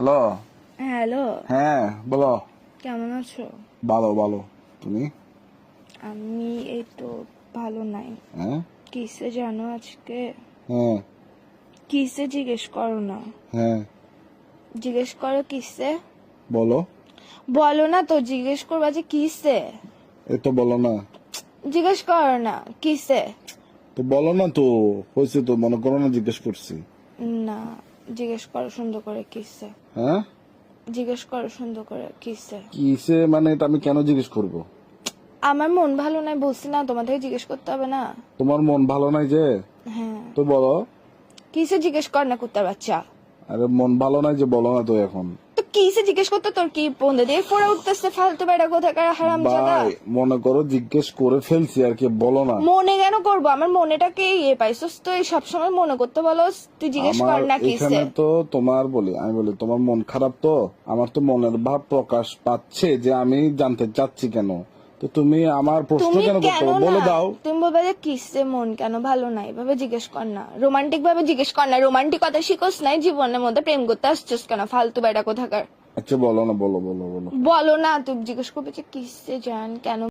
Hello. Hello, হ্যাঁ বলো। কেমন আছো? ভালো ভালো। তুমি? আমি এই তো ভালো নাই। হ্যাঁ কিসে জানো আজকে? হ্যাঁ কিসে জিজ্ঞেস করো না। হ্যাঁ জিজ্ঞেস করো কিসে। বলো। বলো না তো, জিজ্ঞেস করবা যে কিসে। এই তো বলো না। জিজ্ঞেস করো না কিসে। তো বলো না তো। হয়েছে তো, মনে করো না জিজ্ঞেস করছি। না, জিজ্ঞেস করো সুন্দর করে কিসে। হ্যাঁ জিজ্ঞেস করো সুন্দর করে কিসে। কিসে মানে এটা আমি কেন জিজ্ঞেস করব? আমার মন ভালো নাই বলছি না, তোমাদেরকে জিজ্ঞেস করতে হবে না। তোমার মন ভালো নাই যে? হ্যাঁ, তো বলো। কিসে জিজ্ঞেস কর না কুত্তার বাচ্চা। আরে মন ভালো নাই যে বলো না তো এখন। তো কিসে জিজ্ঞেস করতে তোর কি বন্ধু দিয়ে ফোড়া উঠতেছে ফালতু বেড়া কোথাকার হারাম জাদা। ভাই মনে করো জিজ্ঞেস করে ফেলছি আর কি, বলো না। মনে কেন করবো? আমার মনেটাকে ইয়ে পাইছস তো, এই সবসময় মনে করতে বলো। তুই জিজ্ঞেস আমার কর না এখানে কিসে। তো তোমার আমি বলি তোমার মন খারাপ, তো আমার তো মনের ভাব প্রকাশ পাচ্ছে যে আমি জানতে চাচ্ছি কেন। তো তুমি আমার প্রশ্ন তুমি কেন করতে কেন হবে? না, বলে দাও। তুমি বলবে যে কিসে মন কেন ভালো নাই, এভাবে জিজ্ঞেস কর না। রোমান্টিক ভাবে জিজ্ঞেস কর না। রোমান্টিকতা শিখোস নাই জীবনের মধ্যে, প্রেম করতে আসছিস কেন ফালতু বেড়া কোথাকার। আচ্ছা বলো না, বলো বলো বলো। বলো না, তুই জিজ্ঞেস করবে যে কিসে জান কেন